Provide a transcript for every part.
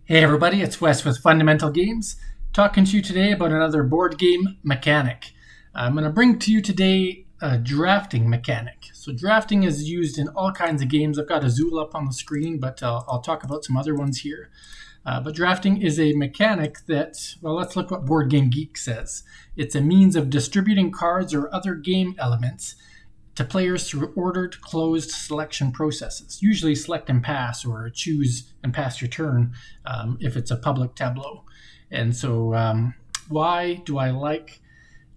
Hey everybody, it's Wes with Fundamental Games, talking to you today about another board game mechanic. I'm going to bring to you today a drafting mechanic. So drafting is used in all kinds of games. I've got Azul up on the screen, but I'll talk about some other ones here. But drafting is a mechanic that, well, let's look what Board Game Geek says. It's a means of distributing cards or other game elements to players through ordered closed selection processes. Usually select and pass or choose and pass your turn if it's a public tableau. And so why do I like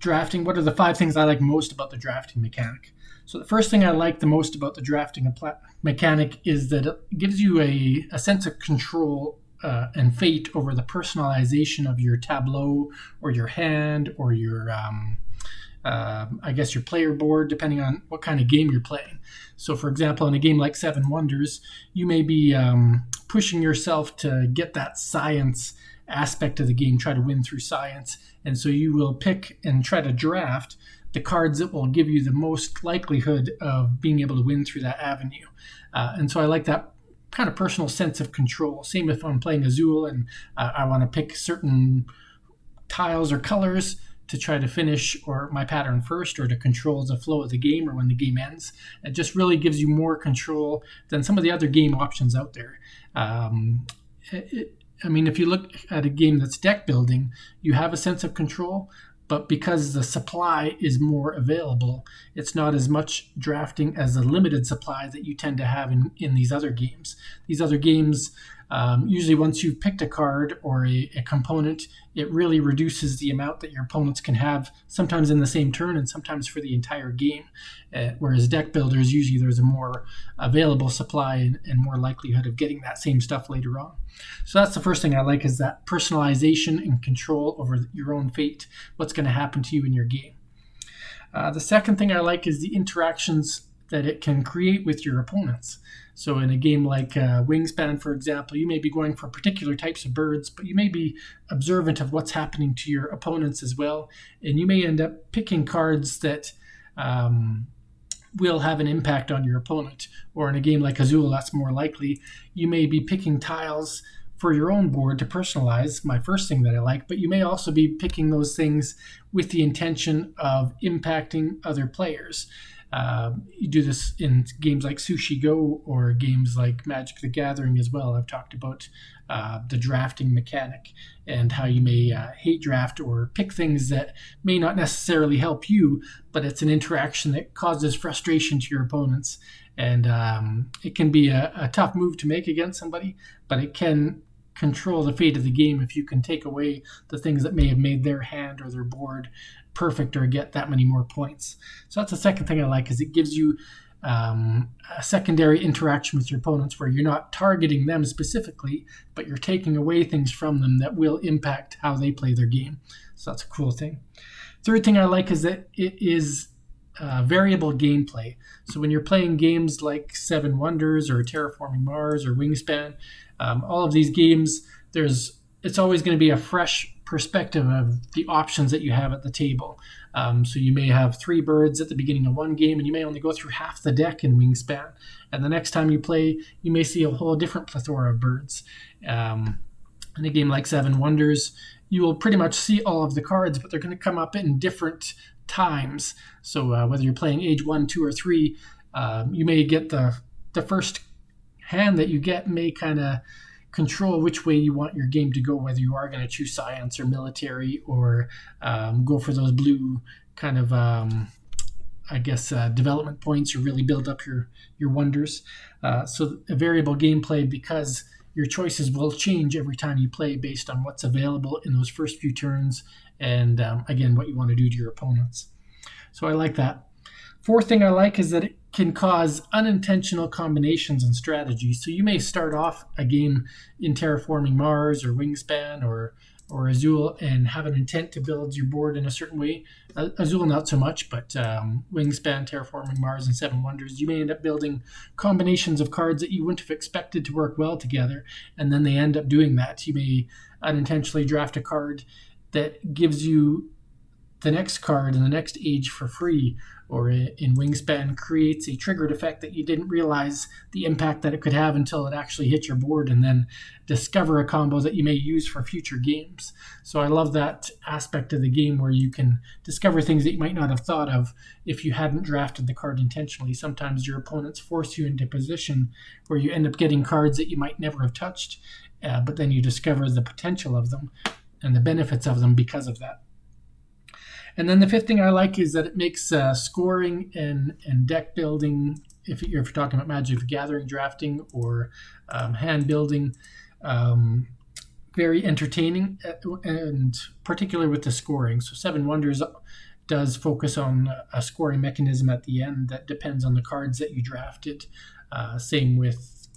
drafting? What are the 5 things I like most about the drafting mechanic? So the first thing I like the most about the drafting mechanic is that it gives you a sense of control and fate over the personalization of your tableau or your hand or your I guess your player board, depending on what kind of game you're playing. So, for example, in a game like Seven Wonders, you may be pushing yourself to get that science aspect of the game, try to win through science. And so you will pick and try to draft the cards that will give you the most likelihood of being able to win through that avenue. And so I like that kind of personal sense of control. Same if I'm playing Azul and I want to pick certain tiles or colors to try to finish or my pattern first or to control the flow of the game or when the game ends. It just really gives you more control than some of the other game options out there. If you look at a game that's deck building, you have a sense of control, but because the supply is more available, it's not as much drafting as the limited supply that you tend to have in these other games. These other games, usually once you've picked a card or a component, it really reduces the amount that your opponents can have, sometimes in the same turn and sometimes for the entire game. Whereas deck builders, usually there's a more available supply and more likelihood of getting that same stuff later on. So that's the first thing I like, is that personalization and control over your own fate, what's going to happen to you in your game. The second thing I like is the interactions that it can create with your opponents. So in a game like Wingspan, for example, you may be going for particular types of birds, but you may be observant of what's happening to your opponents as well. And you may end up picking cards that will have an impact on your opponent. Or in a game like Azul, that's more likely. You may be picking tiles for your own board to personalize, my first thing that I like, but you may also be picking those things with the intention of impacting other players. You do this in games like Sushi Go or games like Magic the Gathering as well. I've talked about the drafting mechanic and how you may hate draft or pick things that may not necessarily help you, but it's an interaction that causes frustration to your opponents. And it can be a tough move to make against somebody, but it can control the fate of the game if you can take away the things that may have made their hand or their board perfect or get that many more points. So that's the second thing I like, is it gives you a secondary interaction with your opponents where you're not targeting them specifically, but you're taking away things from them that will impact how they play their game. So that's a cool thing. Third thing I like is that it is variable gameplay. So when you're playing games like Seven Wonders or Terraforming Mars or Wingspan, all of these games, it's always going to be a fresh perspective of the options that you have at the table. So you may have 3 birds at the beginning of one game, and you may only go through half the deck in Wingspan. And the next time you play, you may see a whole different plethora of birds. In a game like Seven Wonders, you will pretty much see all of the cards, but they're going to come up in different times. So whether you're playing age 1, 2, or 3, you may get the first hand that you get may kind of control which way you want your game to go, whether you are going to choose science or military or go for those blue kind of development points or really build up your wonders. So a variable gameplay, because your choices will change every time you play based on what's available in those first few turns and again what you want to do to your opponents. So I like that. Fourth thing I like is that it can cause unintentional combinations and strategies. So you may start off a game in Terraforming Mars or Wingspan or Azul and have an intent to build your board in a certain way. Azul not so much, but Wingspan, Terraforming Mars, and Seven Wonders, you may end up building combinations of cards that you wouldn't have expected to work well together, and then they end up doing that. You may unintentionally draft a card that gives you the next card in the next age for free, or in Wingspan creates a triggered effect that you didn't realize the impact that it could have until it actually hit your board, and then discover a combo that you may use for future games. So I love that aspect of the game where you can discover things that you might not have thought of if you hadn't drafted the card intentionally. Sometimes your opponents force you into position where you end up getting cards that you might never have touched, but then you discover the potential of them and the benefits of them because of that. And then the fifth thing I like is that it makes scoring and deck building, if you're talking about Magic the Gathering drafting or hand building, very entertaining, and particularly with the scoring. So Seven Wonders does focus on a scoring mechanism at the end that depends on the cards that you drafted. Same with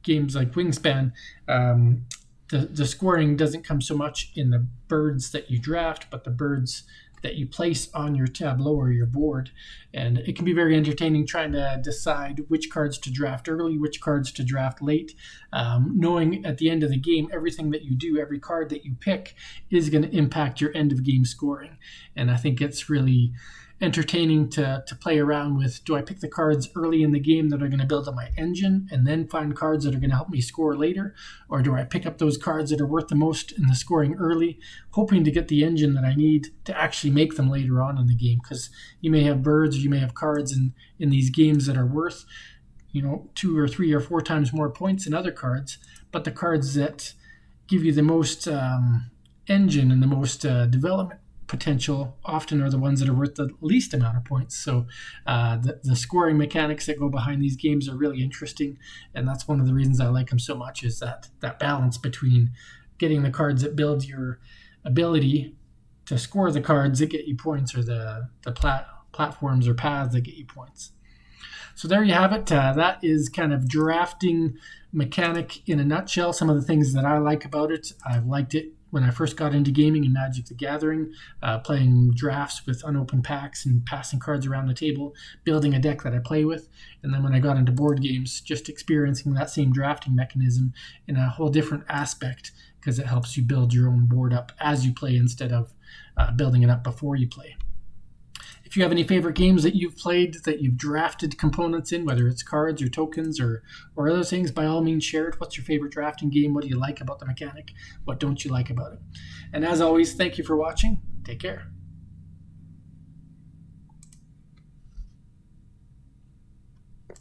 games like Wingspan. The scoring doesn't come so much in the birds that you draft, but the birds that you place on your tableau or your board. And it can be very entertaining trying to decide which cards to draft early, which cards to draft late, knowing at the end of the game, everything that you do, every card that you pick is going to impact your end of game scoring. And I think it's really entertaining to play around with, do I pick the cards early in the game that are going to build up my engine and then find cards that are going to help me score later? Or do I pick up those cards that are worth the most in the scoring early, hoping to get the engine that I need to actually make them later on in the game? Because you may have birds or you may have cards in these games that are worth 2 or 3 or 4 times more points than other cards, but the cards that give you the most engine and the most development potential often are the ones that are worth the least amount of points. So the scoring mechanics that go behind these games are really interesting, and that's one of the reasons I like them so much, is that balance between getting the cards that build your ability to score the cards that get you points, or the platforms or paths that get you points. So there you have it. That is kind of drafting mechanic in a nutshell. Some of the things that I like about it. I've liked it when I first got into gaming in Magic the Gathering, playing drafts with unopened packs and passing cards around the table, building a deck that I play with. And then when I got into board games, just experiencing that same drafting mechanism in a whole different aspect, because it helps you build your own board up as you play instead of building it up before you play. If you have any favorite games that you've played that you've drafted components in, whether it's cards or tokens or other things, by all means share it. What's your favorite drafting game? What do you like about the mechanic? What don't you like about it? And as always, thank you for watching. Take care.